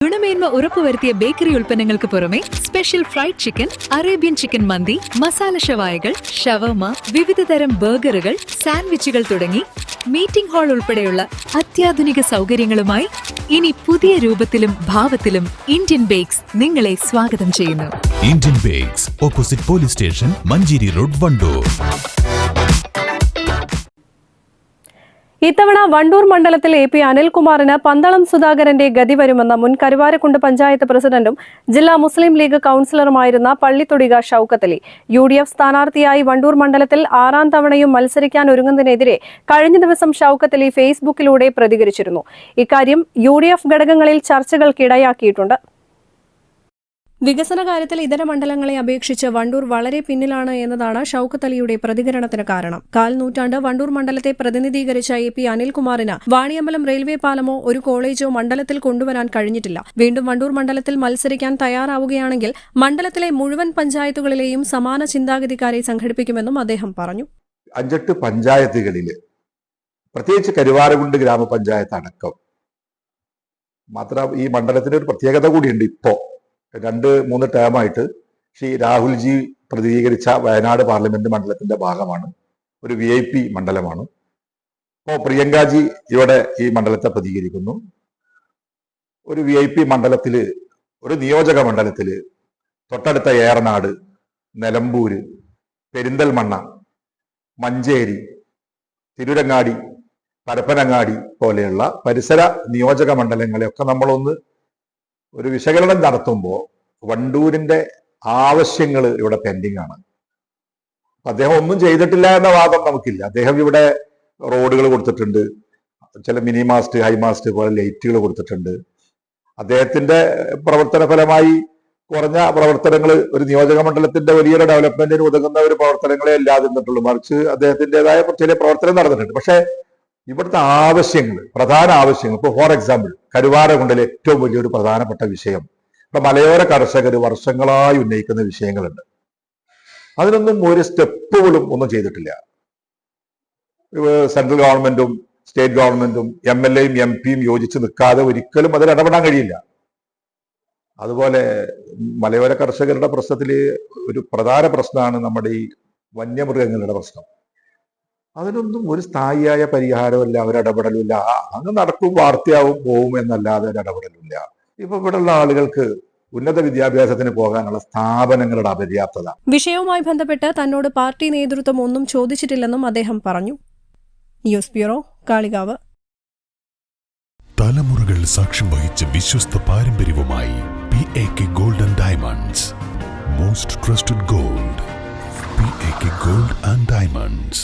ഗുണമേന്മ ഉറപ്പുവരുത്തിയ ബേക്കറി ഉൽപ്പന്നങ്ങൾക്ക് പുറമെ special fried chicken, Arabian chicken മന്തി, മസാല ഷവായകൾ, ഷവർമ, വിവിധതരം ബർഗറുകൾ, സാൻഡ്വിച്ചുകൾ തുടങ്ങി മീറ്റിംഗ് ഹാൾ ഉൾപ്പെടെയുള്ള അത്യാധുനിക സൗകര്യങ്ങളുമായി ഇനി പുതിയ രൂപത്തിലും ഭാവത്തിലും ഇന്ത്യൻ ബേക്സ് നിങ്ങളെ സ്വാഗതം ചെയ്യുന്നു. Indian bakes, opposite police station, Manjeri road, Wandoor. ഇത്തവണ വണ്ടൂർ മണ്ഡലത്തിൽ AP അനിൽകുമാറിന് പന്തളം സുധാകരന്റെ ഗതി വരുമെന്ന മുൻ കരുവാരക്കുണ്ട് പഞ്ചായത്ത് പ്രസിഡന്റും ജില്ലാ മുസ്ലിം ലീഗ് കൌൺസിലറുമായിരുന്ന പള്ളിത്തൊടിക ഷൌക്കത്ത് അലി UDF സ്ഥാനാർത്ഥിയായി വണ്ടൂർ മണ്ഡലത്തിൽ 6ാം തവണയും മത്സരിക്കാൻ ഒരുങ്ങുന്നതിനെതിരെ കഴിഞ്ഞ ദിവസം ഷൌക്കത്ത് അലി ഫേസ്ബുക്കിലൂടെ പ്രതികരിച്ചിരുന്നു. ഇക്കാര്യം UDF ഘടകങ്ങളിൽ ചർച്ചകൾക്കിടയാക്കിയിട്ടുണ്ട്. വികസന കാര്യത്തിൽ ഇതര മണ്ഡലങ്ങളെ അപേക്ഷിച്ച് വണ്ടൂർ വളരെ പിന്നിലാണ് എന്നതാണ് ഷൌക്കത്ത് അലിയുടെ പ്രതികരണത്തിന് കാരണം. 1/4 നൂറ്റാണ്ട് വണ്ടൂർ മണ്ഡലത്തെ പ്രതിനിധീകരിച്ച AP അനിൽകുമാറിന് വാണിയമ്പലം റെയിൽവേ പാലമോ ഒരു കോളേജോ മണ്ഡലത്തിൽ കൊണ്ടുവരാൻ കഴിഞ്ഞിട്ടില്ല. വീണ്ടും വണ്ടൂർ മണ്ഡലത്തിൽ മത്സരിക്കാൻ തയ്യാറാവുകയാണെങ്കിൽ മണ്ഡലത്തിലെ മുഴുവൻ പഞ്ചായത്തുകളിലെയും സമാന ചിന്താഗതിക്കാരെ സംഘടിപ്പിക്കുമെന്നും അദ്ദേഹം പറഞ്ഞു. 5-8 പഞ്ചായത്തുകളിൽ, പ്രത്യേകിച്ച് കരുവാരക്കുണ്ട് ഗ്രാമപഞ്ചായത്ത് അടക്കം, മാത്രം ഈ മണ്ഡലത്തിന് ഒരു പ്രത്യേകത കൂടിയുണ്ട്. ഇപ്പോ 2-3 ടേമായിട്ട് ശ്രീ രാഹുൽജി പ്രതിനിധീകരിച്ച വയനാട് പാർലമെന്റ് മണ്ഡലത്തിന്റെ ഭാഗമാണ്. ഒരു VIP മണ്ഡലമാണ്. ഇപ്പോൾ പ്രിയങ്കാജി ഇവിടെ ഈ മണ്ഡലത്തെ പ്രതികരിക്കുന്നു. ഒരു VIP മണ്ഡലത്തില്, ഒരു നിയോജക മണ്ഡലത്തില് തൊട്ടടുത്ത ഏറനാട്, നിലമ്പൂര്, പെരിന്തൽമണ്ണ, മഞ്ചേരി, തിരുരങ്ങാടി, പരപ്പനങ്ങാടി പോലെയുള്ള പരിസര നിയോജക മണ്ഡലങ്ങളെയൊക്കെ നമ്മളൊന്ന് ഒരു വിശകലനം നടത്തുമ്പോൾ വണ്ടൂരിന്റെ ആവശ്യങ്ങൾ ഇവിടെ പെൻഡിങ് ആണ്. അദ്ദേഹം ഒന്നും ചെയ്തിട്ടില്ല എന്ന വാദം നമുക്കില്ല. അദ്ദേഹം ഇവിടെ റോഡുകൾ കൊടുത്തിട്ടുണ്ട്, ചില മിനി മാസ്റ്റ്, ഹൈ മാസ്റ്റ് പോലെ ലൈറ്റുകൾ കൊടുത്തിട്ടുണ്ട്. അദ്ദേഹത്തിന്റെ പ്രവർത്തന ഫലമായി കുറഞ്ഞ പ്രവർത്തനങ്ങൾ, ഒരു നിയോജക മണ്ഡലത്തിന്റെ വലിയൊരു ഡെവലപ്മെന്റിന് ഉതകുന്ന ഒരു പ്രവർത്തനങ്ങളെ അല്ലാതിരുന്നിട്ടുള്ളൂ. മറിച്ച് അദ്ദേഹത്തിൻ്റെതായ ചില പ്രവർത്തനം നടന്നിട്ടുണ്ട്. പക്ഷെ ഇവിടുത്തെ ആവശ്യങ്ങൾ, പ്രധാന ആവശ്യങ്ങൾ, ഇപ്പോൾ ഫോർ എക്സാമ്പിൾ കരുവാരക്കുണ്ടിലെ ഏറ്റവും വലിയൊരു പ്രധാനപ്പെട്ട വിഷയം, ഇപ്പൊ മലയോര കർഷകർ വർഷങ്ങളായി ഉന്നയിക്കുന്ന വിഷയങ്ങളുണ്ട്. അതിനൊന്നും ഒരു സ്റ്റെപ്പുകളും ഒന്നും ചെയ്തിട്ടില്ല. സെൻട്രൽ ഗവൺമെന്റും സ്റ്റേറ്റ് ഗവൺമെന്റും MLA യും MP യും യോജിച്ച് നിൽക്കാതെ ഒരിക്കലും അതിൽ ഇടപെടാൻ കഴിയില്ല. അതുപോലെ മലയോര കർഷകരുടെ പ്രശ്നത്തിൽ ഒരു പ്രധാന പ്രശ്നമാണ് നമ്മുടെ ഈ വന്യമൃഗങ്ങളുടെ പ്രശ്നം. അതിനൊന്നും ഒരു സ്ഥായിയായ പരിഹാരമില്ല, ഒരിടപെടലുമില്ല. അങ്ങ് നടക്കും, വാർത്തയാവും, പോവും എന്നല്ലാതെ ഒരിടപെടലുമില്ല. ഇപ്പൊ ഇവിടെയുള്ള ആളുകൾക്ക് ഉന്നത വിദ്യാഭ്യാസത്തിന് പോകാനുള്ള സ്ഥാപനങ്ങളുടെ അപര്യാപ്തത. വിഷയവുമായി ബന്ധപ്പെട്ട് തന്നോട് പാർട്ടി നേതൃത്വം ഒന്നും ചോദിച്ചിട്ടില്ലെന്നും അദ്ദേഹം പറഞ്ഞു. News bureau, Kalikavu. തലമുറകൾ സാക്ഷ്യം വഹിച്ച വിശ്വസ്ത പാരമ്പര്യവുമായി PAK Gold and Diamonds. Most trusted gold. PAK Gold and Diamonds.